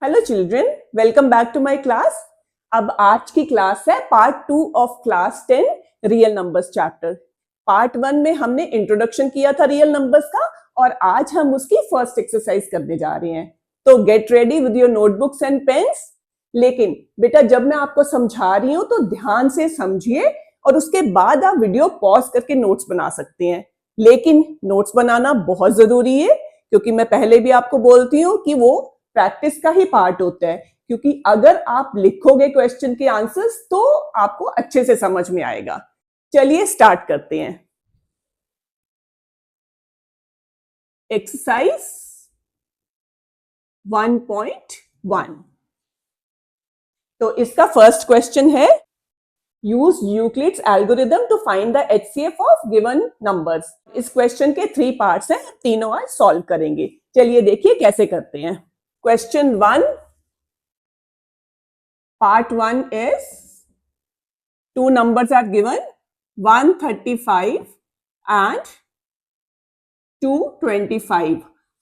Hello children, welcome back to my class. अब आज की क्लास है part 2 of class 10 real numbers chapter. Part 1 में हमने इंट्रोडक्शन किया था रियल नंबर्स का और आज हम उसकी फर्स्ट एक्सरसाइज करने जा रहे हैं। तो get ready with your notebooks and pains. लेकिन बेटा जब मैं आपको समझा रही हूँ तो ध्यान से समझिए और उसके बाद आप वीडियो पॉज करके नोट्स बना सकते हैं। लेकिन नोट्स बनाना बहुत जरूरी है क्योंकि मैं पहले भी आपको बोलती हूँ कि वो प्रैक्टिस का ही पार्ट होता है, क्योंकि अगर आप लिखोगे क्वेश्चन के आंसर्स तो आपको अच्छे से समझ में आएगा। चलिए स्टार्ट करते हैं। एक्सरसाइज 1.1। तो इसका फर्स्ट क्वेश्चन है use Euclid's algorithm to find the HCF of given numbers. इस क्वेश्चन के 3 पार्ट्स हैं, तीनों आज सॉल्व करेंगे। चलिए देखिए कैसे करते हैं। Question 1, part 1 is two numbers are given 135 and 225।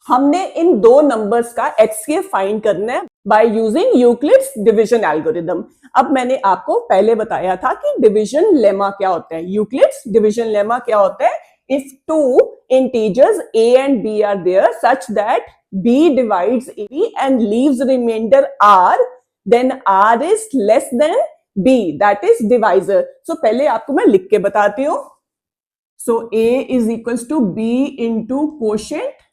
हमने इन दो नंबर्स का HCF फाइंड करना है by using Euclid's division algorithm. अब मैंने आपको पहले बताया था कि डिवीजन लेमा क्या होता है। यूक्लिड्स डिवीजन लेमा क्या होता है? If two integers a and b are there such that b divides a and leaves remainder r, then r is less than b, that is divisor. So पहले आपको मैं लिख के बताती हूँ। So a is equals to b into quotient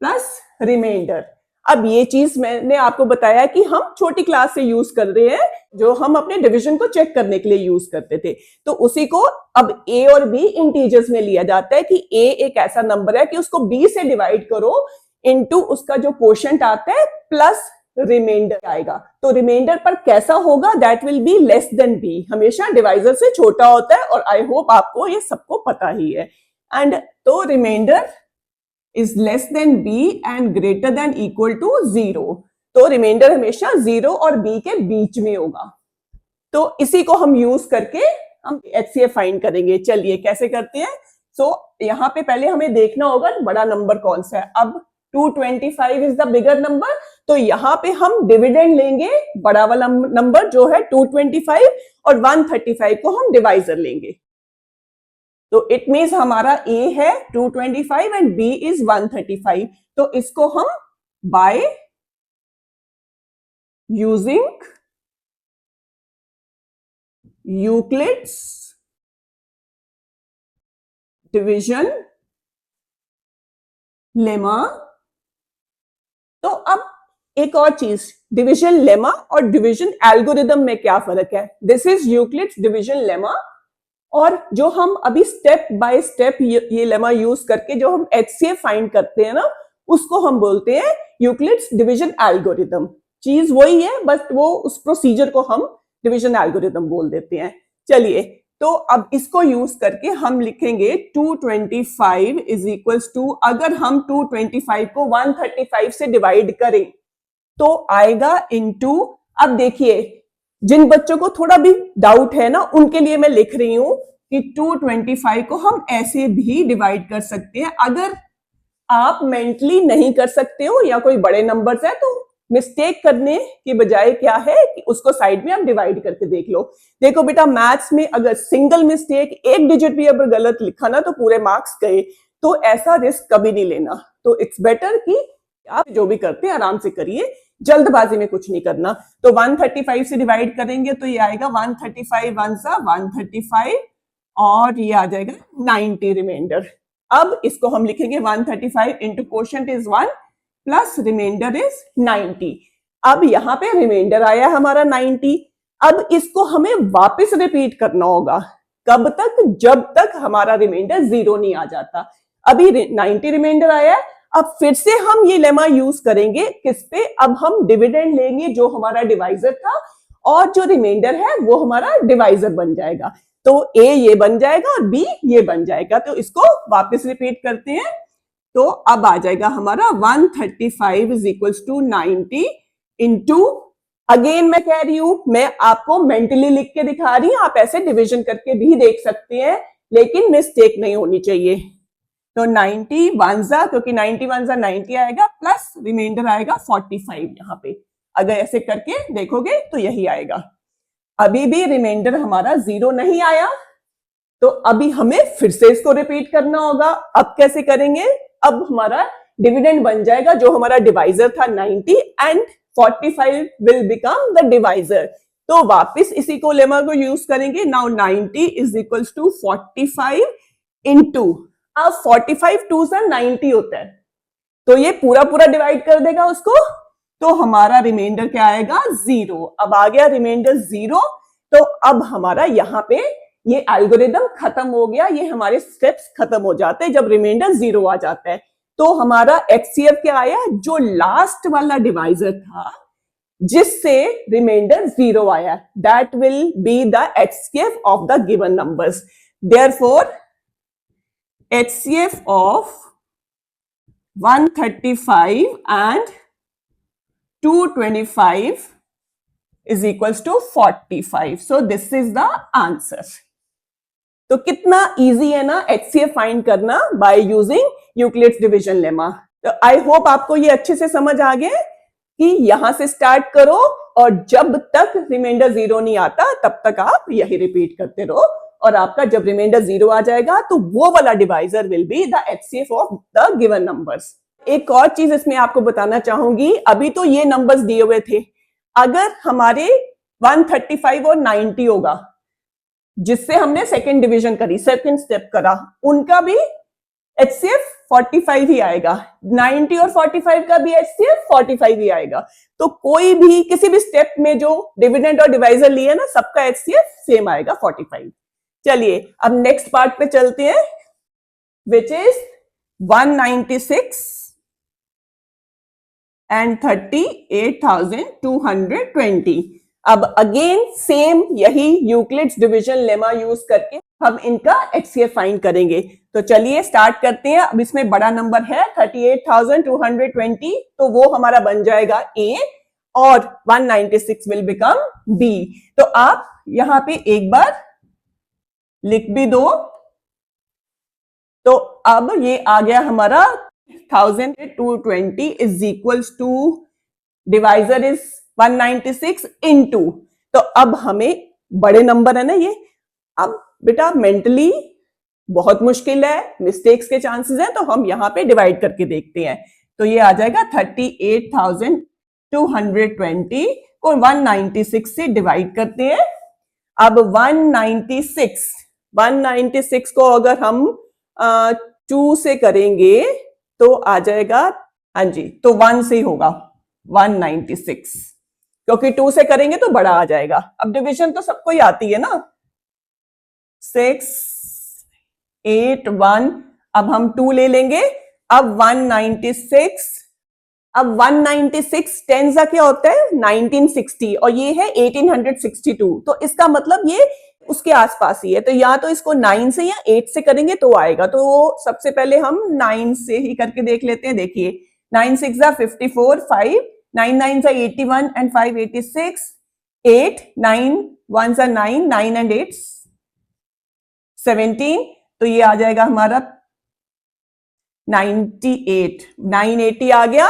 plus remainder। अब ये चीज मैंने आपको बताया कि हम छोटी क्लास से यूज कर रहे हैं, जो हम अपने डिवीजन को चेक करने के लिए यूज करते थे। तो उसी को अब a और b इंटीजर्स में लिया जाता है कि a एक ऐसा नंबर है कि उसको b से डिवाइड करो इनटू उसका जो कोशेंट आता है प्लस रिमाइंडर आएगा। तो रिमाइंडर पर कैसा होगा? That will be less than b, हमेशा डिवाइजर से छोटा होता है और आई होप आपको ये सबको पता ही है। एंड तो reminder is less than b and greater than equal to 0। तो रिमाइंडर हमेशा 0 और b के बीच में होगा। तो इसी को हम यूज करके हम HCF फाइंड करेंगे। चलिए कैसे करते हैं। यहाँ पे पहले हमें देखना होगा बड़ा नंबर कौन सा है। अब 225 इज द बिगर नंबर, तो यहाँ पे हम डिविडेंड लेंगे बड़ा वाला नंबर जो है 225 और 135 को हम डिवाइजर लेंगे। तो इट मीन्स हमारा a है 225 एंड b इज 135। तो इसको हम by using Euclid's division lemma. तो अब एक और चीज, डिवीजन लेमा और डिवीजन एल्गोरिथम में क्या फर्क है? This is Euclid's division lemma और जो हम अभी स्टेप बाय स्टेप ये लेमा यूज करके जो हम HCF फाइंड करते हैं ना, उसको हम बोलते हैं यूक्लिड्स डिवीजन एल्गोरिथम। चीज वही है, बस वो उस प्रोसीजर को हम डिवीजन एल्गोरिथम बोल देते हैं। चलिए तो अब इसको यूज करके हम लिखेंगे 225 इज इक्वल्स टू, अगर हम 225 को 135 से डिवाइड करें तो आएगा इनटू। अब देखिए जिन बच्चों को थोड़ा भी डाउट है ना, उनके लिए मैं लिख रही हूं कि 225 को हम ऐसे भी डिवाइड कर सकते हैं। अगर आप मेंटली नहीं कर सकते हो या कोई बड़े नंबर्स है तो मिस्टेक करने की बजाय क्या है कि उसको साइड में आप डिवाइड करके देख लो। देखो बेटा मैथ्स में अगर सिंगल मिस्टेक, एक डिजिट भी अगर गलत लिखा ना तो पूरे मार्क्स गए। तो ऐसा रिस्क कभी नहीं लेना। तो इट्स बेटर कि आप जो भी करते हैं आराम से करिए, जल्दबाजी में कुछ नहीं करना। तो 135 से डिवाइड करेंगे तो ये आएगा 135 वन सा 135 और ये आ जाएगा 90 रिमाइंडर। अब इसको हम लिखेंगे 135 into quotient is 1 plus remainder is 90। अब यहाँ पे रिमाइंडर आया हमारा 90। अब इसको हमें वापस रिपीट करना होगा। कब तक? जब तक हमारा रिमाइंडर 0 नहीं आ जाता। अभी 90 रिमाइंडर आया है, अब फिर से हम ये लेमा यूज करेंगे किस पे? अब हम डिविडेंड लेंगे जो हमारा डिवाइजर था और जो रिमाइंडर है वो हमारा डिवाइजर बन जाएगा। तो a ये बन जाएगा और b ये बन जाएगा। तो इसको वापस रिपीट करते हैं। तो अब आ जाएगा हमारा 135 is equals to 90 into, again मैं कह रही हूं, मैं आपको मेंटली लिख के दिखा रही हूं, आप ऐसे डिविजन करके भी देख सकते हैं, लेकिन मिस्टेक नहीं होनी चाहिए। तो 90 वन जा, क्योंकि 90 वन जा 90 आएगा प्लस रिमाइंडर आएगा 45 यहाँ पे। अगर ऐसे करके देखोगे तो यही आएगा। अभी भी रिमाइंडर हमारा 0 नहीं आया, तो अभी हमें फिर से इसको रिपीट करना होगा। अब कैसे करेंगे? अब हमारा डिविडेंड बन जाएगा, जो हमारा डिवाइजर था 90 and 45 will become the divisor. तो वापस इसी को लेमा को यूज करेंगे। Now 90 is equals to 45 into, अब 45 टू से 90 होता है, तो ये पूरा पूरा डिवाइड कर देगा उसको, तो हमारा रिमाइंडर क्या आएगा? 0। अब आ गया रिमाइंडर 0, तो अब हमारा यहाँ पे ये एल्गोरिदम खत्म हो गया, ये हमारे स्टेप्स खत्म हो जाते हैं जब रिमाइंडर 0 आ जाता है। तो हमारा HCF क्या आया? जो लास्ट वाला डिवाइजर था जिससे रिमाइंडर 0 आया, that will be the HCF of the given numbers. Therefore HCF of 135 and 225 is equals to 45. So this is the answer. तो कितना इजी है ना HCF फाइंड करना by using Euclid's division lemma. तो I hope आपको ये अच्छे से समझ आ गए कि यहां से स्टार्ट करो और जब तक रिमाइंडर 0 नहीं आता तब तक आप यही रिपीट करते रहो, और आपका जब रिमाइंडर 0 आ जाएगा तो वो वाला divisor will be the HCF of the given numbers. एक और चीज इसमें आपको बताना चाहूंगी, अभी तो ये नंबर्स दिए हुए थे, अगर हमारे 135 और 90 होगा जिससे हमने सेकंड डिवीजन करी, सेकंड स्टेप करा, उनका भी HCF 45 ही आएगा, 90 और 45 का भी HCF 45 ही आएगा। तो कोई भी किसी भी स्टेप में जो डिविडेंड और डिवाइजर लिए ना, सबका HCF सेम आएगा 45। चलिए अब नेक्स्ट पार्ट पे चलते हैं, विच इज 196 एंड 38,220। अब अगेन सेम यही यूक्लिड्स डिवीजन लेमा यूज करके हम इनका HCF फाइंड करेंगे। तो चलिए स्टार्ट करते हैं। अब इसमें बड़ा नंबर है 38,220, तो वो हमारा बन जाएगा A और 196 विल बिकम B। तो आप यहां पे एक बार लिख भी दो। तो अब ये आ गया हमारा 1,220 is equals to divisor is 196 into, तो अब हमें बड़े नंबर है ना ये, अब बेटा मेंटली बहुत मुश्किल है, मिस्टेक्स के चांसेस हैं, तो हम यहां पे डिवाइड करके देखते हैं। तो ये आ जाएगा 38,220 को 196 से डिवाइड करते हैं। अब 196 को अगर हम 2 से करेंगे तो आ जाएगा, हाँ जी, तो 1 से ही होगा 196, क्योंकि 2 से करेंगे तो बड़ा आ जाएगा। अब डिवीजन तो सबको ही आती है ना, 6 8 1, अब हम 2 ले लेंगे। अब 196, अब 196 10 का क्या होता है 1960, और ये है 1862, तो इसका मतलब ये उसके आसपास ही है। तो या तो इसको 9 से या 8 से करेंगे तो आएगा। तो सबसे पहले हम 9 से ही करके देख लेते हैं। देखिए 9 6 54, 5 9 9 81 एंड 5 86, 8 9 1 9 9 एंड 8 17, तो ये आ जाएगा हमारा 98, 980 आ गया।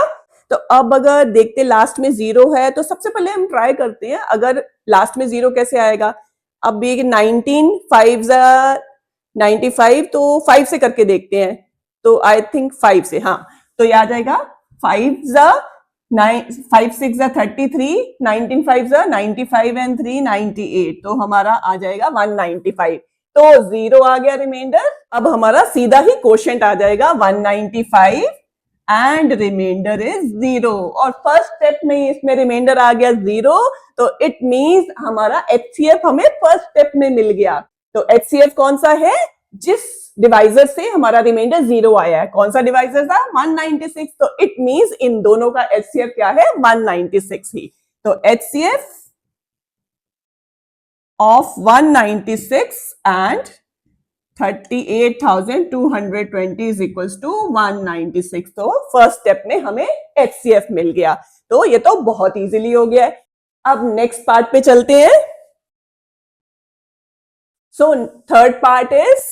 तो अब अगर देखते लास्ट में 0 है, तो सबसे पहले हम ट्राई करते हैं अगर लास्ट में 0 कैसे आएगा। अब ये 19 5 95, तो 5 से करके देखते हैं। तो आई थिंक 5 से, हाँ, तो ये आ जाएगा 5 5 6 33, 19 5 95 एंड 3 98, तो हमारा आ जाएगा 195। तो 0 आ गया रिमाइंडर। अब हमारा सीधा ही क्वोशिएंट आ जाएगा 195 एंड रिमाइंडर इज 0, और फर्स्ट स्टेप में इसमें रिमाइंडर आ गया 0, तो इट मींस हमारा HCF हमें फर्स्ट स्टेप में मिल गया। तो HCF कौन सा है? जिस डिवाइजर से हमारा रिमाइंडर 0 आया है, कौन सा डिवाइजर था? 196, तो इट मींस इन दोनों का HCF क्या है? 196 ही। तो HCF of 196 and 38,220 is equals to 196, तो फर्स्ट स्टेप में हमें HCF मिल गया। तो ये तो बहुत इजीली हो गया है। अब नेक्स्ट पार्ट पे चलते हैं। So third part is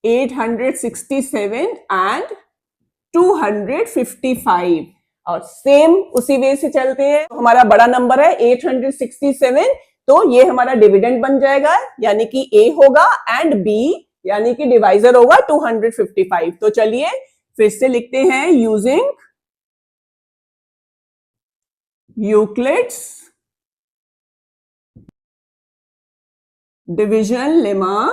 867 and 255 और सेम उसी वे से चलते हैं। तो हमारा बड़ा नंबर है 867, तो ये हमारा डिविडेंड बन जाएगा, यानी कि ए होगा एंड बी यानी कि डिवाइजर होगा 255। तो चलिए फिर से लिखते हैं, यूजिंग यूक्लिड्स डिविजन लेमा।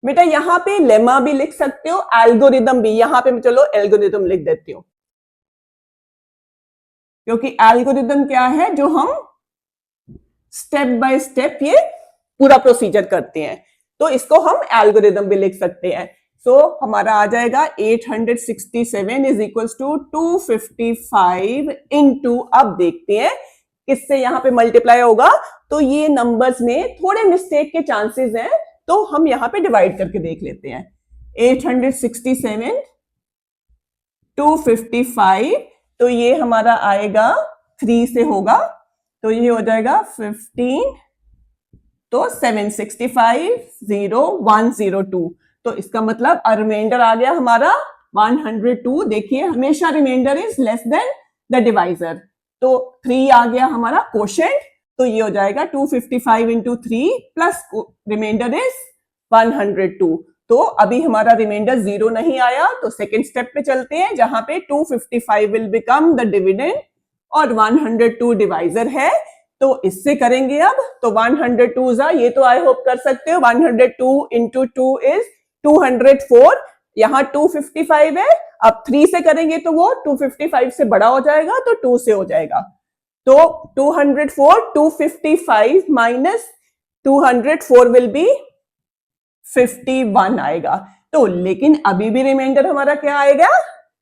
बेटा यहां पे लेमा भी लिख सकते हो, एल्गोरिदम भी, यहां पे मैं चलो एल्गोरिदम लिख देती हूं, क्योंकि एल्गोरिदम क्या है, जो हम स्टेप बाय स्टेप ये पूरा प्रोसीजर करते हैं, तो इसको हम एल्गोरिदम भी लिख सकते हैं। सो हमारा आ जाएगा 867 इज इक्वल टू 255 इंटू, अब देखते हैं किससे यहां पे मल्टीप्लाई होगा। तो ये नंबर्स में थोड़े मिस्टेक के चांसेस हैं, तो हम यहां पे डिवाइड करके देख लेते हैं। 867 255, तो ये हमारा आएगा 3 से होगा, तो ये हो जाएगा 15, तो 765 0 102, तो इसका मतलब रिमाइंडर आ गया हमारा 102। देखिए हमेशा remainder is less than the divisor, तो 3 आ गया हमारा कोशेंट, तो ये हो जाएगा 255 इंटू 3 प्लस रिमाइंडर इज 102। तो अभी हमारा रिमाइंडर 0 नहीं आया, तो सेकेंड स्टेप पे चलते हैं, जहां पे 255 विल बिकम द डिविडेंड और 102 डिवाइजर है, तो इससे करेंगे अब। तो 102 जा, ये तो आई होप कर सकते हो, 102 इंटू 2 इज 204, यहाँ 255 है, अब 3 से करेंगे तो वो 255 से बड़ा हो जाएगा, तो 2 से हो जाएगा, तो 204 255 माइनस 204 विल बी 51 आएगा। तो लेकिन अभी भी रिमाइंडर हमारा क्या आएगा,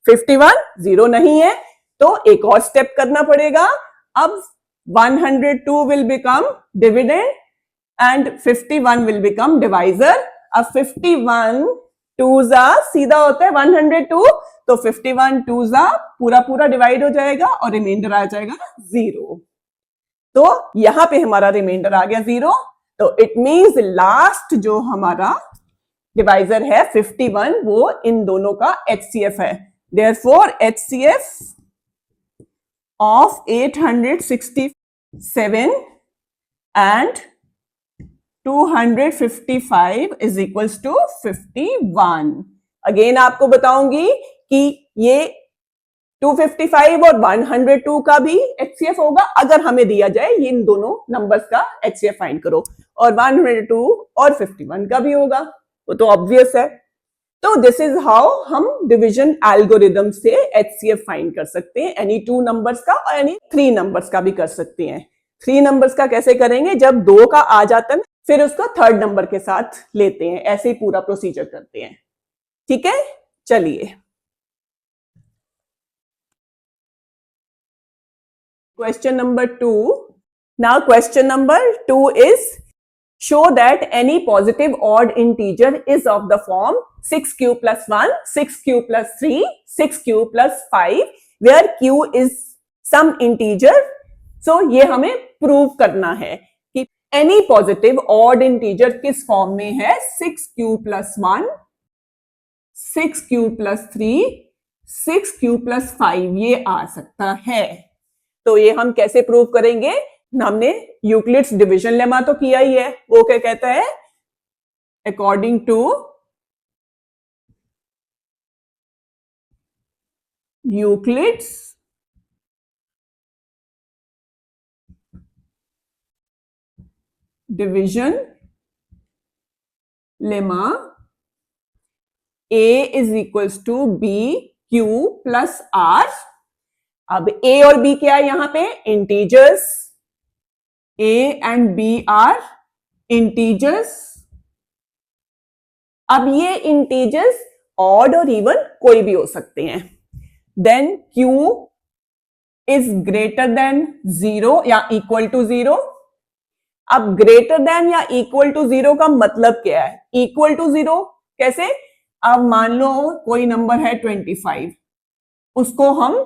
51, 0 नहीं है, तो एक और स्टेप करना पड़ेगा। अब 102 will become dividend and 51 will become divisor। अब 51 2 सीधा होता है 102, तो 51 2 पूरा पूरा डिवाइड हो जाएगा और रिमाइंडर आ जाएगा 0। तो यहां पे हमारा रिमाइंडर आ गया 0, तो इट मींस लास्ट जो हमारा डिवाइजर है 51, वो इन दोनों का HCF है। Therefore HCF of 867 and 255 is equals to 51। Again आपको बताऊंगी कि ये 255 और 102 का भी HCF होगा, अगर हमें दिया जाए ये इन दोनों नंबर्स का HCF फाइंड करो, और 102 और 51 का भी होगा, वो तो ऑब्वियस है। तो दिस इज हाउ हम डिवीजन एल्गोरिदम से HCF फाइंड कर सकते हैं, एनी 2 नंबर्स का और एनी 3 नंबर्स का भी कर सकते हैं। 3 नंबर्स का कैसे करेंगे, जब 2 का आ जाता है फिर उसको थर्ड नंबर के साथ लेते हैं, ऐसे ही पूरा प्रोसीजर करते हैं। ठीक है, चलिए question number 2। Now question number 2 is show that any positive odd integer is of the form 6q plus 1, 6q plus 3, 6q plus 5, where q is some integer। so ये हमें प्रूव करना है कि any positive odd integer किस form में है, 6q plus 1, 6q plus 3, 6q plus 5 ये आ सकता है। तो ये हम कैसे प्रूव करेंगे, हमने यूक्लिड्स डिवीजन लेमा तो किया ही है, वो क्या कहता है, according to Euclid's division lemma A is equals to B Q plus R. अब A और B क्या है, यहां पे integers, A and B are integers। अब ये इंटीजर्स ऑड और इवन कोई भी हो सकते हैं। Then Q is greater than 0 या इक्वल टू 0। अब ग्रेटर देन या इक्वल टू 0 का मतलब क्या है, इक्वल टू 0 कैसे, अब मान लो कोई नंबर है 25, उसको हम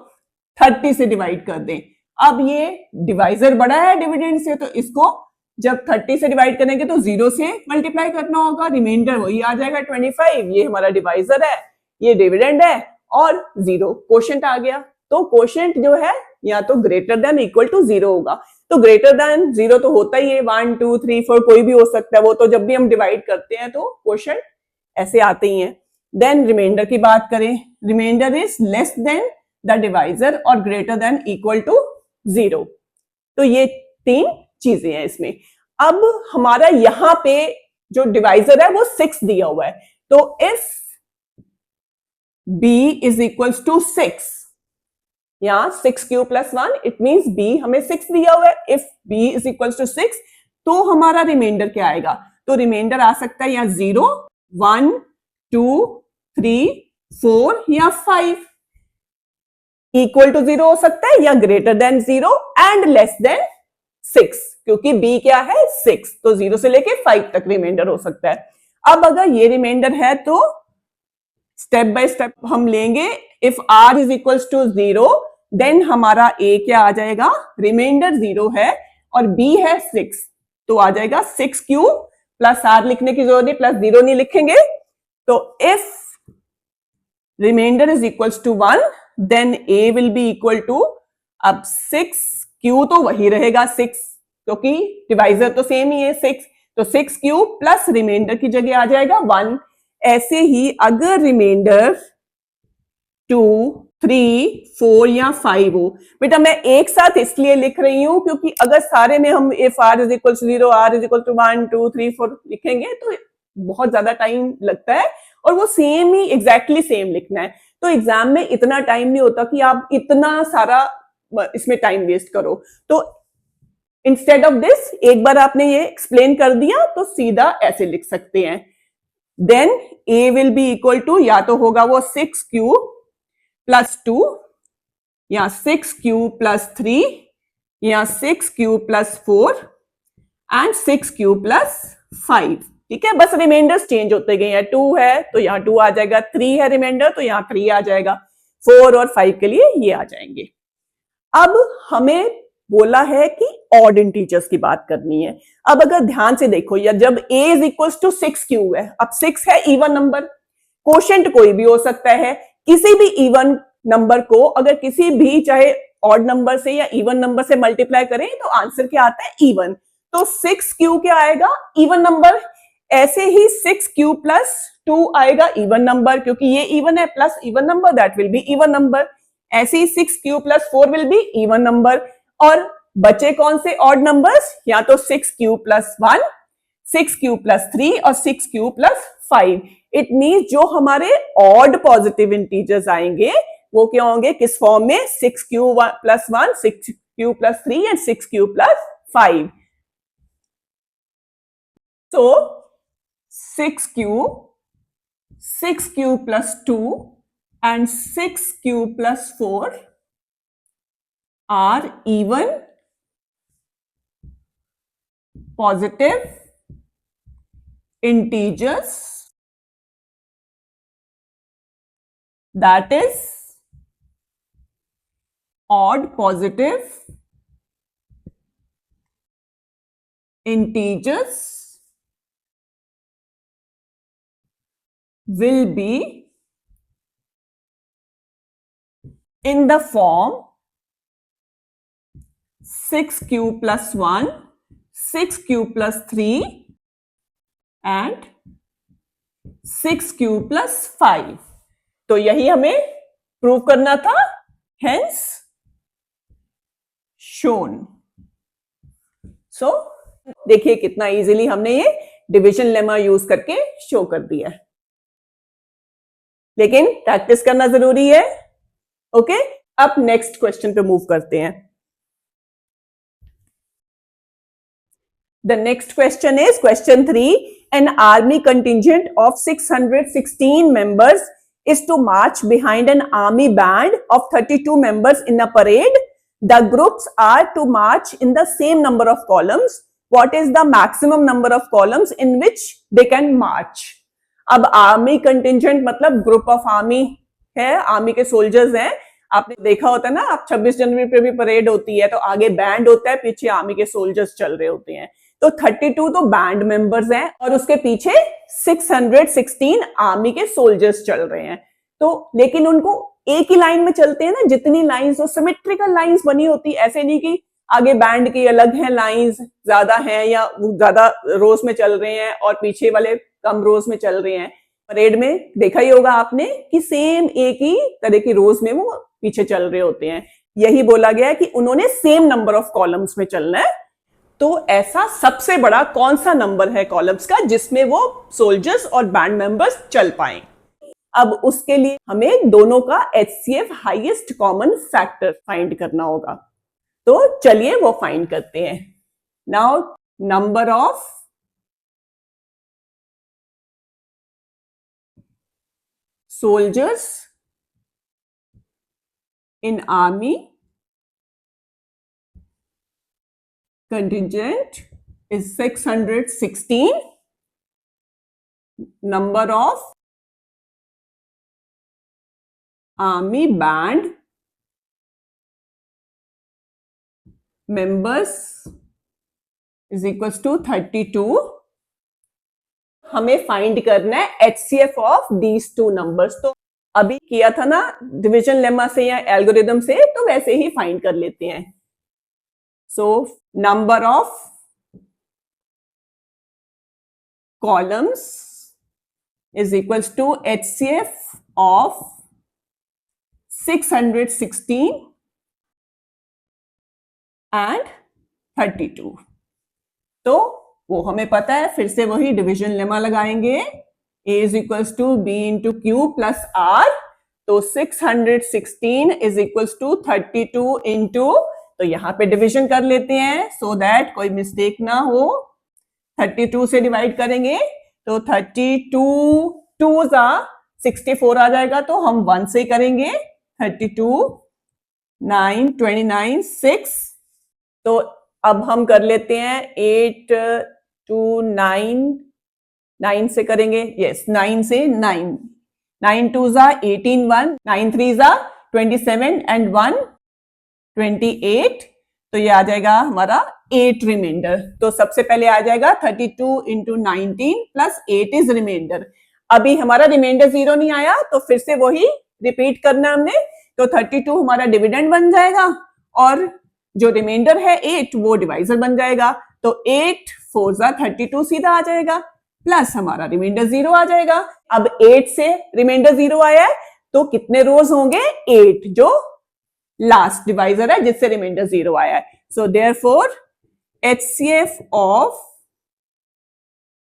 30 से डिवाइड कर दें। अब ये डिवाइजर बड़ा है डिविडेंड से, तो इसको जब 30 से डिवाइड करेंगे तो 0 से मल्टीप्लाई करना होगा, रिमाइंडर वही आ जाएगा 25, ये हमारा डिवाइजर है। ये डिविडेंड है और 0 कोशेंट आ गया। तो कोशेंट जो है या तो ग्रेटर देन इक्वल टू 0 होगा। तो ग्रेटर देन 0 तो होता ही है, 1 2 3 4 कोई भी हो सकता है वो, तो जब भी हम डिवाइड करते हैं तो कोशेंट ऐसे आते ही हैं। देन रिमाइंडर की बात करें, remainder is less than the divisor और ग्रेटर देन इक्वल टू 0। तो ये 3 चीजें हैं इसमें। अब हमारा यहां पे जो डिवाइजर है वो 6 दिया हुआ है, तो if b is equals to 6, यहाँ 6 Q plus 1, it means b हमें 6 दिया हुआ है। If b is equals to 6 तो हमारा रिमाइंडर क्या आएगा? तो रिमाइंडर आ सकता है या 0 1 2 3 4 या 5। इक्वल टू 0 हो सकता है या greater than 0 and less than 6, क्योंकि b क्या है 6, तो 0 से लेके 5 तक रिमाइंडर हो सकता है। अब अगर ये रिमाइंडर है तो स्टेप बाय स्टेप हम लेंगे। If r is equals to 0 then हमारा a क्या आ जाएगा? रिमाइंडर 0 है और b है 6, तो आ जाएगा 6 क्यू प्लस r लिखने की जरूरत नहीं, प्लस 0 नहीं लिखेंगे। तो if remainder is equals to 1 then a will be equal to, अब 6 क्यू तो वही रहेगा 6, क्योंकि डिवाइजर तो सेम ही है 6, तो 6 क्यू प्लस रिमाइंडर की जगह आ जाएगा 1। ऐसे ही अगर रिमाइंडर 2 3 4 या 5 हो, बेटा मैं एक साथ इसलिए लिख रही हूं क्योंकि अगर सारे में हम if r is equal to 0 r is equal to 1 2 3 4 लिखेंगे तो बहुत ज्यादा टाइम लगता है और वो सेम ही एग्जैक्टली सेम लिखना है। तो एग्जाम में इतना टाइम नहीं होता कि आप इतना सारा इसमें टाइम वेस्ट करो। तो इंस्टेड ऑफ दिस एक बार आपने ये एक्सप्लेन कर दिया तो सीधा ऐसे लिख सकते हैं। Then a will be equal to, या तो होगा वो 6 क्यू प्लस 2 या 6 क्यू प्लस 3 या 6 Q plus 4 and 6 Q plus 5। ठीक है, बस रिमाइंडर्स चेंज होते गए हैं। 2 है तो यहाँ 2 आ जाएगा, 3 है रिमाइंडर तो यहाँ 3 आ जाएगा, 4 और 5 के लिए ये आ जाएंगे। अब हमें बोला है कि ऑड इंटीजर्स की बात करनी है। अब अगर ध्यान से देखो, या जब a is equal to 6 Q है, अब 6 है इवन नंबर, कोशेंट कोई भी हो सकता है। किसी भी इवन नंबर को अगर किसी भी चाहे ऑड नंबर से या इवन नंबर से मल्टीप्लाई करें तो आंसर क्या आता है? इवन। तो 6 क्यू क्या आएगा? Even number. ऐसे ही 6 क्यू प्लस 2 आएगा इवन नंबर, क्योंकि ये इवन है, plus even number that will be even number. ऐसे ही 6 Q plus 4 will be even number. और बचे कौन से ऑड नंबर्स? या तो 6 क्यू प्लस 1, 6 क्यू प्लस 3 और 6 क्यू प्लस 5। इट मीन्स जो हमारे ऑड पॉजिटिव इंटीजर्स आएंगे वो क्या होंगे, किस फॉर्म में? 6 Q plus 1, 6 Q plus 3 and 6 Q plus 5। So 6 Q plus 2 and 6 Q plus 4 are even positive integers, that is odd positive integers will be in the form 6q plus 1, 6q plus 3 and 6q plus 5। तो यही हमें prove करना था, hence shown. सो देखिए कितना easily हमने ये division lemma use करके शो कर दिया है, लेकिन प्रैक्टिस करना जरूरी है। ओके, अब नेक्स्ट क्वेश्चन पे मूव करते हैं। The next question is question 3. An army contingent of 616 members is to march behind an army band of 32 members in a parade. The groups are to march in the same number of columns. What is the maximum number of columns in which they can march? अब army contingent मतलब group of army है, army के soldiers हैं। आपने देखा होता है ना, आप 26 जनवरी पे भी परेड होती है तो आगे बैंड होता है, पीछे आर्मी के सोल्जर्स चल रहे होते हैं। तो 32 तो बैंड मेंबर्स हैं और उसके पीछे 616 आर्मी के सोल्जर्स चल रहे हैं। तो लेकिन उनको एक ही लाइन में चलते हैं ना, जितनी लाइंस जो सिमेट्रिकल लाइंस बनी होती, ऐसे नहीं कि आगे बैंड की अलग है, लाइंस ज्यादा हैं या ज्यादा रोज में चल रहे हैं और पीछे वाले कम रोज में चल रहे हैं। परेड में देखा ही होगा आपने कि सेम एक ही तरह की रोज में वो पीछे चल रहे होते हैं। यही बोला गया है कि उन्होंने सेम नंबर ऑफ कॉलम्स में चलना है। तो ऐसा सबसे बड़ा कौन सा नंबर है कॉलम्स का जिसमें वो सोल्जर्स और बैंड मेंबर्स चल पाए। अब उसके लिए हमें दोनों का HCF highest common factor find करना होगा। तो चलिए वो फाइंड करते हैं। Now number of soldiers in army contingent is 616. Number of army band members is equals to 32. हमें फाइंड करना है HCF of these two numbers. तो अभी किया था ना डिवीजन लेमा से या एल्गोरिदम से, तो वैसे ही फाइंड कर लेते हैं। So number of columns is equals to HCF of 616 and 32। तो वो हमें पता है, फिर से वही डिवीजन लेमा लगाएंगे, A is equals to B into Q plus R। तो 616 इज इक्वल्स टू 32 इंटू, तो यहां पे डिवीजन कर लेते हैं सो दैट कोई मिस्टेक ना हो। 32 से डिवाइड करेंगे तो 32 2 जा 64 आ जाएगा, तो हम 1 से करेंगे। 32 9 29 6। तो अब हम कर लेते हैं 8 2 9 9 से करेंगे, यस 9 से 9 9 2 जा 18 1 9 3 जा 27 एंड 1 28। तो ये आ जाएगा हमारा 8 रिमाइंडर। तो सबसे पहले आ जाएगा 32 इंटू 19 प्लस 8 इज रिमाइंडर। अभी हमारा रिमाइंडर 0 नहीं आया, तो फिर से वही रिपीट करना हमने। तो 32 हमारा डिविडेंड बन जाएगा और जो रिमाइंडर है 8 वो डिवाइजर बन जाएगा। तो 8 4 जा 32 सीधा आ जाएगा, प्लस हमारा रिमाइंडर 0 आ जाएगा। अब 8 से रिमाइंडर 0 आया है, तो कितने रोज होंगे? 8, जो लास्ट डिवाइजर है जिससे रिमाइंडर 0 आया है। So therefore HCF of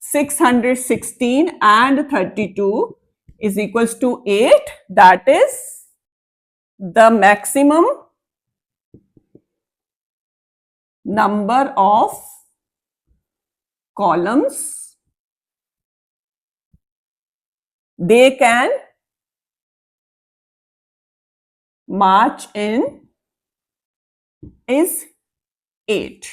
616 and 32 is equals to 8. That is the maximum number of columns they can march in is 8.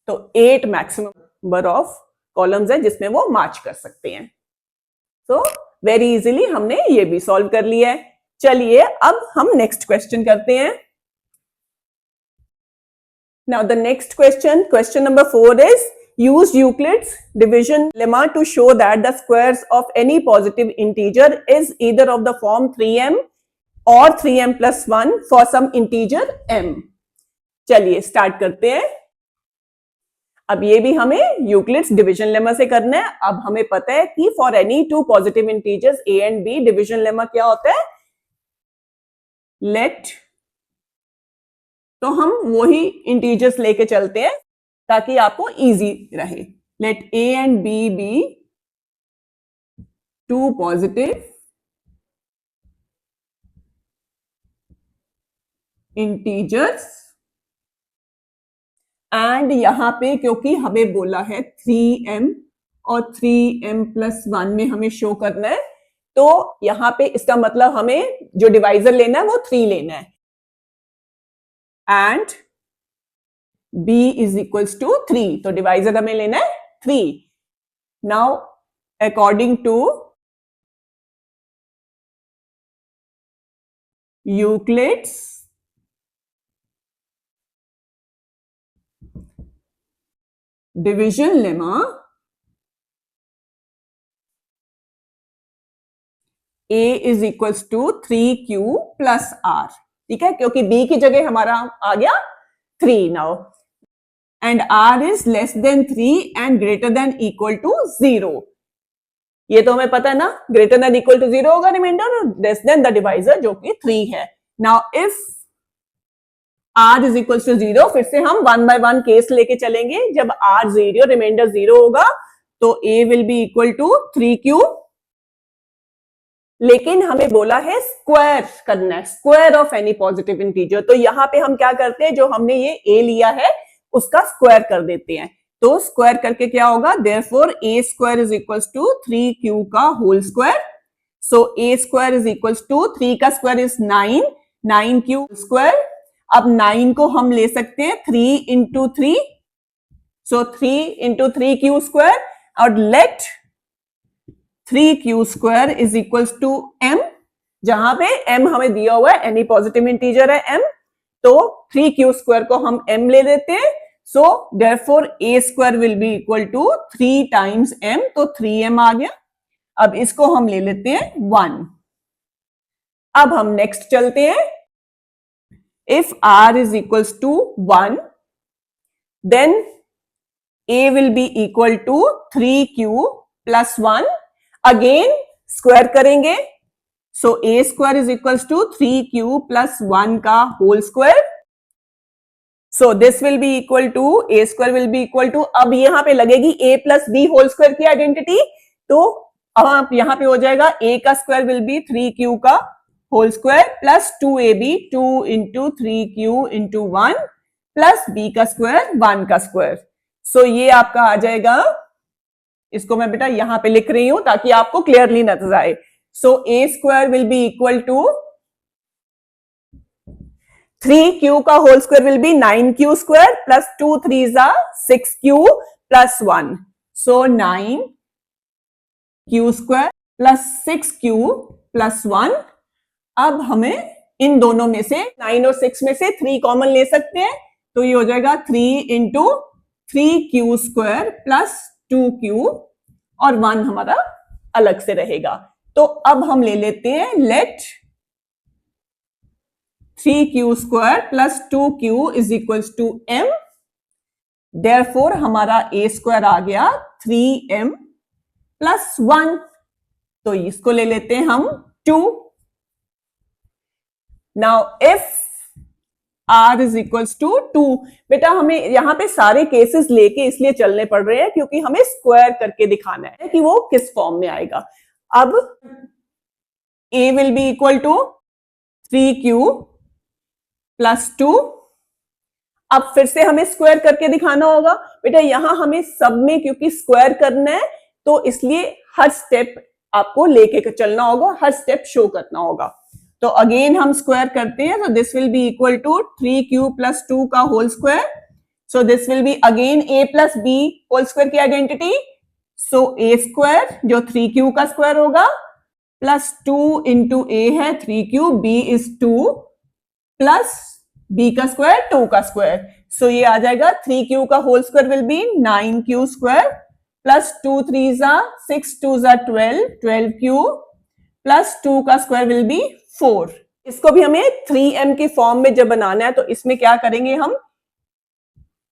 तो 8 मैक्सिमम नंबर ऑफ कॉलम्स है जिसमें वो मार्च कर सकते हैं। सो वेरी इजीली हमने ये भी सॉल्व कर लिया है। चलिए अब हम नेक्स्ट क्वेश्चन करते हैं। Now the next question, question number 4 is use Euclid's division lemma to show that the squares of any positive integer is either of the form 3m or 3m plus 1 for some integer m। चलिए start करते हैं। अब ये भी हमें Euclid's division lemma से करना है। अब हमें पता है कि for any two positive integers a and b division lemma क्या होता है? लेट, तो हम वही इंटीजर्स लेके चलते हैं ताकि आपको इजी रहे। Let a and b be two positive integers and यहां पे क्योंकि हमें बोला है 3m और 3m प्लस 1 में हमें शो करना है, तो यहां पे इसका मतलब हमें जो डिवाइजर लेना है वो 3 लेना है। And b is equals to 3, तो डिवाइजर हमें लेना है 3। Now according to Euclid's division lemma, a is equals to 3q plus r, ठीक है, क्योंकि b की जगह हमारा आ गया 3 now, and r is less than 3 and greater than equal to 0। ये तो हमें पता है ना, ग्रेटर देन इक्वल टू 0 होगा रिमाइंडर, और लेस देन द डिवाइजर जो कि 3 है। Now if r is equal to 0, फिर से हम 1 बाय 1 केस लेके चलेंगे। जब r 0 रिमाइंडर 0 होगा तो a will be equal to 3q, लेकिन हमें बोला है स्क्वायर करना है, square of any positive integer. तो यहां पे हम क्या करते हैं, जो हमने ये a लिया है उसका स्क्वायर कर देते हैं। तो स्क्वायर करके क्या होगा, therefore a square is equals to 3q का whole square. So a square is equals to 3 का स्क्वायर इज 9, 9q स्क्वायर। अब 9 को हम ले सकते हैं 3 into 3, so 3 into 3q square, और let 3q square is equals to m, जहां पे m हमें दिया हुआ है, एनी पॉजिटिव इंटीजर है m, तो 3q स्क्वायर को हम m ले लेते हैं। So therefore a square will be equal to 3 times m, तो 3m आ गया। अब इसको हम ले लेते हैं 1। अब हम नेक्स्ट चलते हैं। If r is equals to 1, then a will be equal to 3q plus 1. Again square करेंगे, so a square is equals to 3q plus 1 का whole square. So this will be equal to, a square will be equal to, अब यहां पे लगेगी a plus b whole square की identity, तो अब यहां पे हो जाएगा a का स्क्वायर विल बी 3q का whole square plus 2ab, 2 into 3q into 1 plus b का स्क्वायर 1 का स्क्वायर। सो ये आपका आ जाएगा, इसको मैं बेटा यहां पे लिख रही हूं ताकि आपको क्लियरली नजर आए। So a square will be equal to 3q का whole square will be 9q square plus 2 3 जा 6q plus 1, so 9q square plus 6q plus 1। अब हमें इन दोनों में से 9 और 6 में से 3 कॉमन ले सकते हैं, तो ये हो जाएगा 3 into 3q square plus 2q, और 1 हमारा अलग से रहेगा। तो अब हम ले लेते हैं let 3q square plus 2q is equals to m, therefore हमारा a स्क्वायर आ गया 3m प्लस 1, तो इसको ले लेते हैं हम 2। Now if r is equals to 2, बेटा हमें यहां पे सारे केसेस लेके इसलिए चलने पड़ रहे हैं क्योंकि हमें स्क्वायर करके दिखाना है कि वो किस फॉर्म में आएगा। अब a will be equal to 3q plus 2। अब फिर से हमें स्क्वायर करके दिखाना होगा। बेटा यहां हमें सब में क्योंकि स्क्वायर करना है, तो इसलिए हर स्टेप आपको लेके चलना होगा, हर स्टेप शो करना होगा। तो अगेन हम स्क्वायर करते हैं, तो this will be equal to 3q plus 2 का whole square. So this will be again a plus b whole square की आइडेंटिटी, सो a स्क्वायर जो 3q का स्क्वायर होगा प्लस 2 इंटू a है 3q, b is 2 plus b का square 2 का square. So ये आ जाएगा 3q का whole square will be 9q square plus 2 3 जा 6 2 जा 12, 12q प्लस 2 का स्क्वायर विल बी 4। इसको भी हमें 3m की फॉर्म में जब बनाना है, तो इसमें क्या करेंगे हम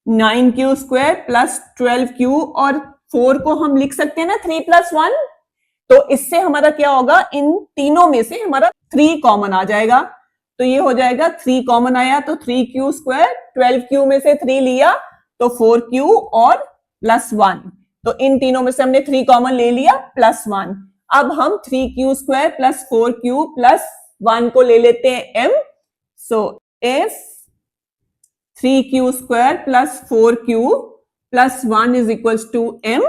9q स्क्वायर प्लस 12q, और 4 को हम लिख सकते हैं ना 3 प्लस 1, तो इससे हमारा क्या होगा, इन तीनों में से हमारा 3 कॉमन आ जाएगा। तो ये हो जाएगा 3 कॉमन आया तो 3q स्क्वायर, 12q में से 3 लिया तो 4q और प्लस 1, तो इन तीनों में से हमने 3 कॉमन ले लिया प्लस 1। अब हम 3q square plus 4q plus 1 को ले लेते हैं m। So if 3q square plus 4q plus 1 is equals to m,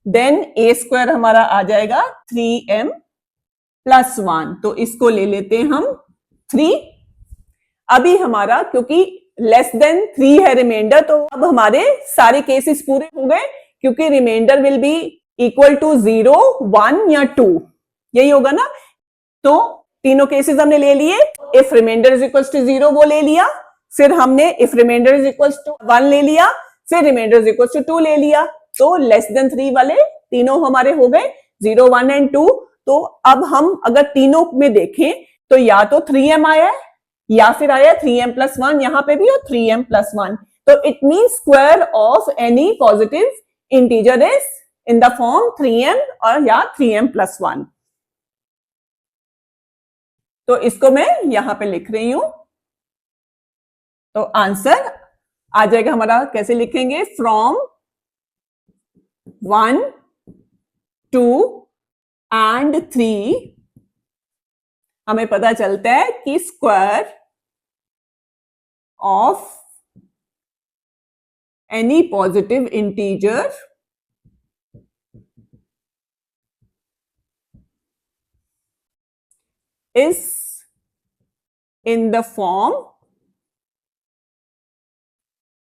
then a square हमारा आ जाएगा 3m प्लस 1, तो इसको ले लेते हैं हम 3। अभी हमारा क्योंकि लेस देन 3 है रिमाइंडर, तो अब हमारे सारे केसेस पूरे हो गए, क्योंकि remainder will be equal to 0 1 या 2, यही होगा ना। तो तीनों केसेस हमने ले लिए। If remainder is equal to 0 वो ले लिया, फिर हमने if remainder is equal to 1 ले लिया, फिर रिमाइंडर इज इक्वल टू 2 ले लिया। तो लेस देन 3 वाले तीनों हमारे हो गए 0 1 एंड 2। तो अब हम अगर तीनों में देखें तो या तो 3m आया है या फिर आया 3m+1, यहां पे भी और 3m+1. तो it means square of any positive integer is in the form 3m और या 3m+1. तो इसको मैं यहां पे लिख रही हूं. तो आंसर आ जाएगा हमारा, कैसे लिखेंगे, फ्रॉम 1, 2 एंड 3 हमें पता चलता है कि square of any positive integer is in the form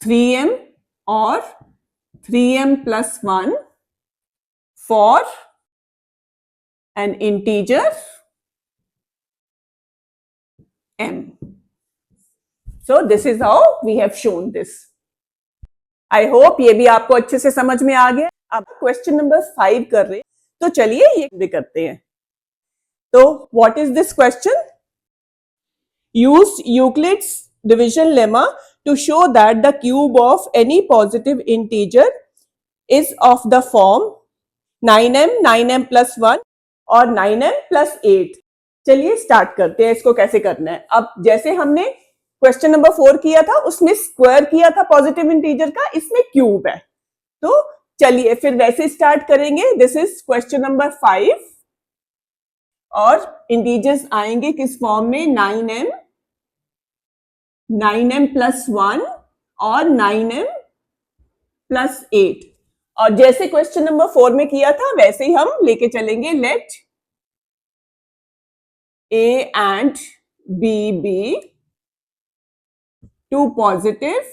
3m or 3m+1 for an integer m. So this is how we have shown this. I hope ये भी आपको अच्छे से समझ में आ गया. अब क्वेश्चन नंबर 5 कर रहे हैं, तो चलिए ये भी करते हैं. तो what is this question? Use Euclid's division lemma to show that the cube of any positive integer is of the form 9m, 9m+1 और 9m+8. चलिए स्टार्ट करते हैं इसको कैसे करना है. अब जैसे हमने क्वेश्चन नंबर 4 किया था उसमें स्क्वायर किया था पॉजिटिव इंटीजर का, इसमें क्यूब है. तो चलिए फिर वैसे स्टार्ट करेंगे. दिस इज क्वेश्चन नंबर 5 और इंटीजर्स आएंगे किस फॉर्म में, 9m, 9m+1 और 9m+8. और जैसे क्वेश्चन नंबर 4 में किया था वैसे ही हम लेके चलेंगे. Let A and B be two positive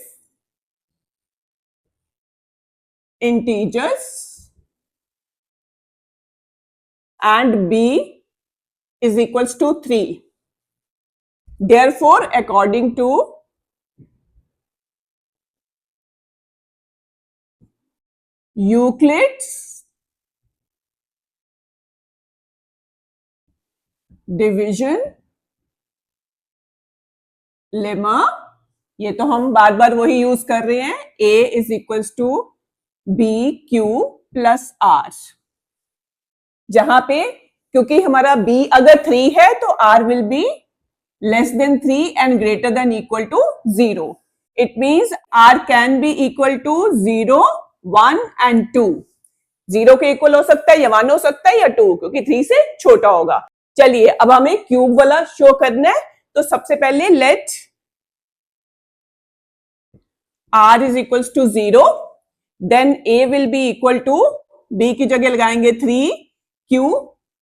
integers and B is equals to 3. Therefore, according to Euclid's division lemma, ये तो हम बार बार वही यूज कर रहे हैं, A is equals to BQ plus R. जहां पे क्योंकि हमारा B अगर 3 है तो R will be less than 3 and greater than equal to 0. It means R can be equal to 0, 1 and 2. 0 के इक्वल हो सकता है या 1 हो सकता है या 2, क्योंकि 3 से छोटा होगा. चलिए अब हमें क्यूब वाला शो करना है. तो सबसे पहले late R is equals to 0, then A will be equal to, B की जगह लगाएंगे 3Q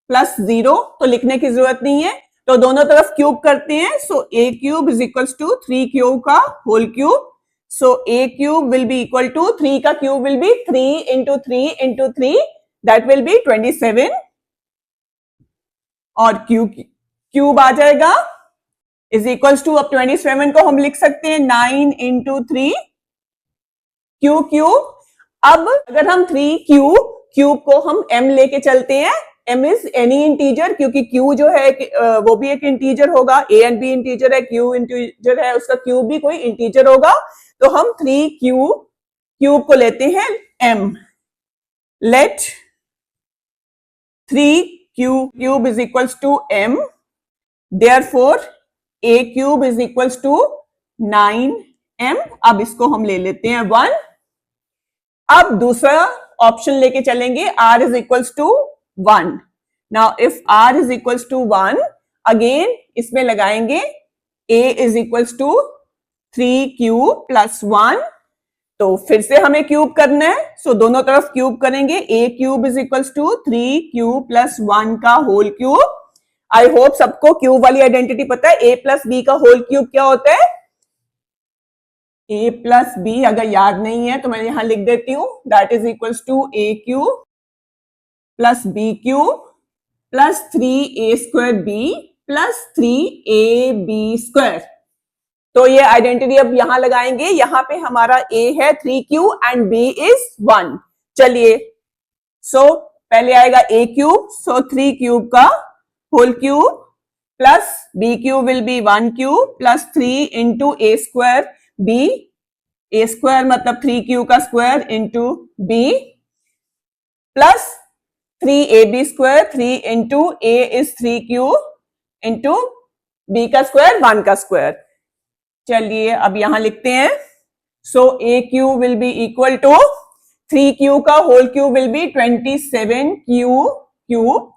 plus 0, तो लिखने की जरूरत नहीं है, तो दोनों तरफ क्यूब करते हैं. So A cube is equals to 3Q का whole cube. So A cube will be equal to 3 का cube will be 3 into 3 into 3, that will be 27. और क्यूब आ जाएगा इज इक्वल्स टू, अब 27 को हम लिख सकते हैं 9 into 3 क्यूब. अब अगर हम 3 क्यूब को हम m लेके चलते हैं, m इज एनी इंटीजर, क्योंकि q जो है वो भी एक इंटीजर होगा. a एंड b इंटीजर है, q इंटीजर है, उसका क्यूब भी कोई इंटीजर होगा. तो हम 3 क्यूब को लेते हैं m. Let 3 cube is equals to m. Therefore a cube is equals to 9m. अब इसको हम ले लेते हैं 1. अब दूसरा ऑप्शन लेके चलेंगे, r is equals to 1. Now if r is equals to 1, again इसमें लगाएंगे a is equals to 3q plus 1. तो फिर से हमें क्यूब करना है, सो दोनों तरफ क्यूब करेंगे. a cube is equals to 3q plus 1 का होल क्यूब. आई होप सबको क्यूब वाली आइडेंटिटी पता है. a plus b का होल क्यूब क्या होता है? a plus b अगर याद नहीं है तो मैं यहां लिख देती हूं, that is equals to a cube plus b cube plus 3a² plus 3ab². तो ये आइडेंटिटी अब यहां लगाएंगे. यहां पे हमारा a है 3q एंड b इज 1. चलिए, सो पहले आएगा a क्यूब, सो 3 क्यूब का whole cube plus b cube will be 1 cube plus 3 into a square b, a square मतलब 3 क्यूब का square into b plus 3ab square, 3 into a is 3 cube into b का square 1 का square. चलिए अब यहां लिखते हैं, so a cube will be equal to 3 cube का whole cube will be 27 cube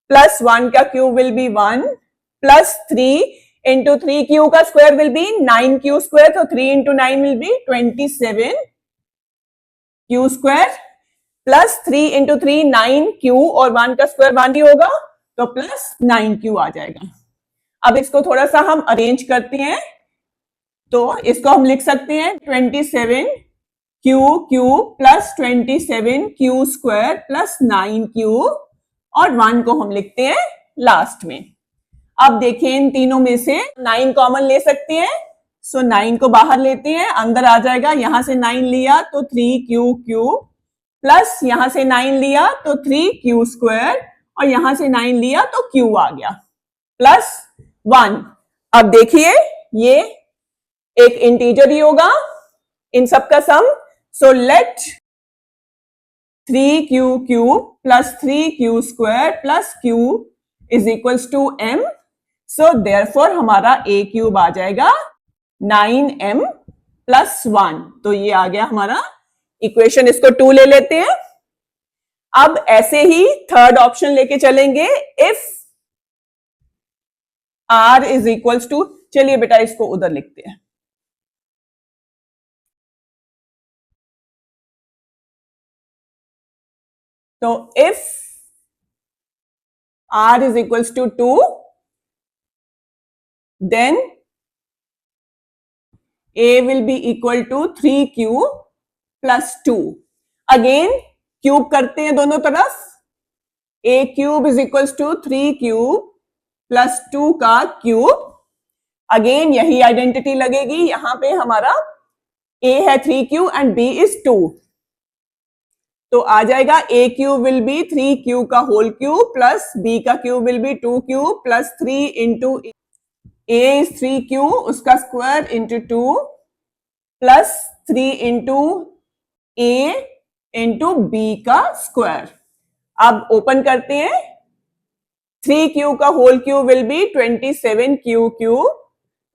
plus 1 का cube will be 1 plus 3 into 3 cube का square will be 9 q square, तो 3 into 9 will be 27 q square plus 3 into 3 9 q और 1 का square 1 ही होगा, तो plus 9 Q आ जाएगा। अब इसको थोड़ा सा हम अरेंज करते हैं, तो इसको हम लिख सकते हैं 27 Q plus 27 q square plus 9 q और 1 को हम लिखते हैं लास्ट में। अब देखिए इन तीनों में से 9 कॉमन ले सकते हैं, सो 9 को बाहर लेते हैं, अंदर आ जाएगा, यहां से 9 लिया तो 3 क्यू प्लस यहां से 9 लिया तो 3 क्यू स्क्वायर और यहां से 9 लिया तो क्यू आ गया प्लस 1। अब देखिए ये एक इंटीजर ही होगा इन सबका sum, so let 3 q plus 3 q square plus q is equals to m, so therefore हमारा a क्यूब आ जाएगा 9m प्लस 1। तो ये आ गया हमारा इक्वेशन, इसको 2 ले लेते हैं। अब ऐसे ही थर्ड ऑप्शन लेके चलेंगे, if r is equals to, चलिए बेटा इसको उधर लिखते हैं, तो इफ r is equals to 2, then a will be equal to 3q plus 2। Again cube करते हैं दोनों तरफ, a cube is equals to 3q plus 2 का क्यूब, अगेन यही आइडेंटिटी लगेगी, यहां पे हमारा a है 3q एंड b इज 2, तो आ जाएगा a cube will be 3q का होल क्यूब प्लस b का cube will be 2q plus 3 into a is 3q उसका square into 2 plus 3 into a into b का स्क्वायर। अब open करते हैं, 3q का whole cube will be 27q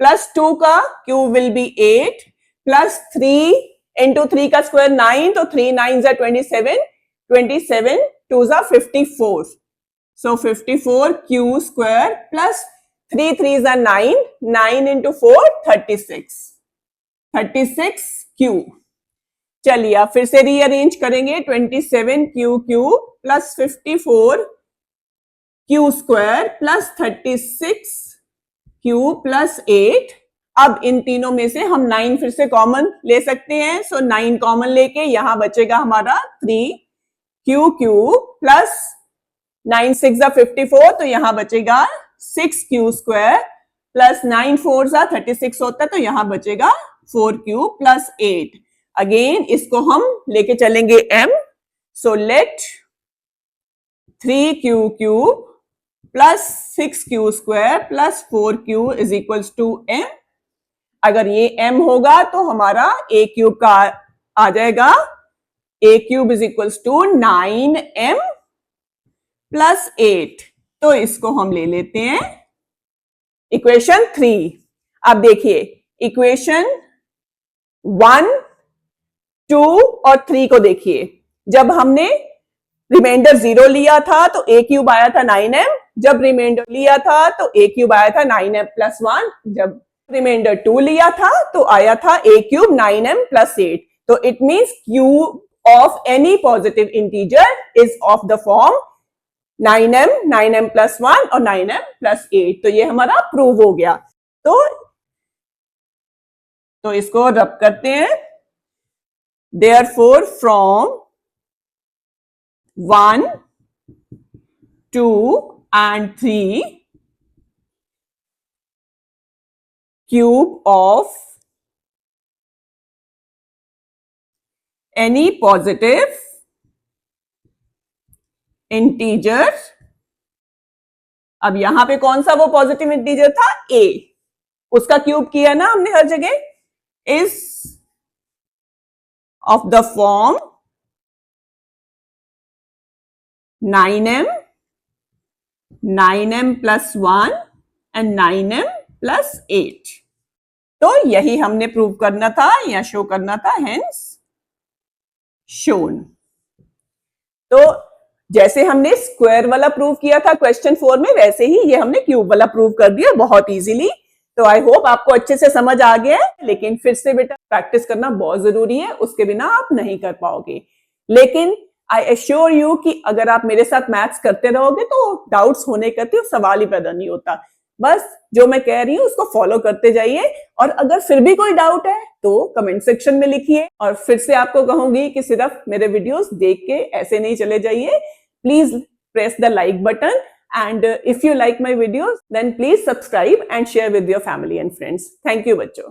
plus 2 का cube will be 8 plus 3 into 3 का square 9, तो 3 9 जा 27, 27 2 जा 54, सो 54 क्यू स्क्वायर प्लस 3 3 जा 9, 9 इंटू 4 36 क्यू। चलिए आप फिर से रीअरेंज करेंगे, 27 Q plus 54 Q square plus 36 Q plus 8। अब इन तीनों में से हम 9 फिर से कॉमन ले सकते हैं, सो 9 कॉमन लेके यहां बचेगा हमारा 3q प्लस 9 6 जा 54, तो यहां बचेगा 6q स्क्वायर प्लस 9 4 जा 36 होता है, तो यहां बचेगा 4q प्लस 8। अगेन इसको हम लेके चलेंगे m, so let 3q plus 6q square plus 4q is equals to m। अगर ये m होगा तो हमारा a क्यूब का आ जाएगा, a cube is equals to 9m plus 8, तो इसको हम ले लेते हैं इक्वेशन 3। अब देखिए इक्वेशन 1 2 और 3 को देखिए, जब हमने रिमाइंडर 0 लिया था तो a क्यूब आया था 9m, जब रिमाइंडर लिया था तो a क्यूब आया था 9m प्लस 1, जब रिमाइंडर 2 लिया था तो आया था a क्यूब 9m प्लस 8। तो it means cube of any positive integer is of the form 9m plus 1 और 9m प्लस 8। तो ये हमारा प्रूव हो गया। तो इसको रब करते हैं, therefore from 1 2 and 3 cube of any positive integer, अब यहां पे कौन सा वो पॉजिटिव इंटीजर था, a, उसका क्यूब किया ना हमने हर जगह, is of the form 9m, 9m plus 1 and 9m plus 8। तो यही हमने प्रूव करना था या शो करना था, हेंस शोन। तो जैसे हमने स्क्वायर वाला प्रूव किया था क्वेश्चन 4 में, वैसे ही ये हमने क्यूब वाला प्रूव कर दिया बहुत इजीली। तो आई होप आपको अच्छे से समझ आ गया है, लेकिन फिर से बेटा प्रैक्टिस करना बहुत जरूरी है, उसके बिना आप नहीं कर पाओगे। लेकिन आई एश्योर यू कि अगर आप मेरे साथ मैथ्स करते रहोगे तो डाउट्स होने का तो सवाल ही पैदा नहीं होता। बस जो मैं कह रही हूं उसको फॉलो करते जाइए, और अगर फिर भी कोई डाउट है तो कमेंट सेक्शन में लिखिए। और फिर से आपको कहूंगी कि सिर्फ मेरे वीडियोस देख के ऐसे नहीं चले जाइए, please press the like button, and if you like my videos then please subscribe and share with your family and friends. Thank you बच्चों।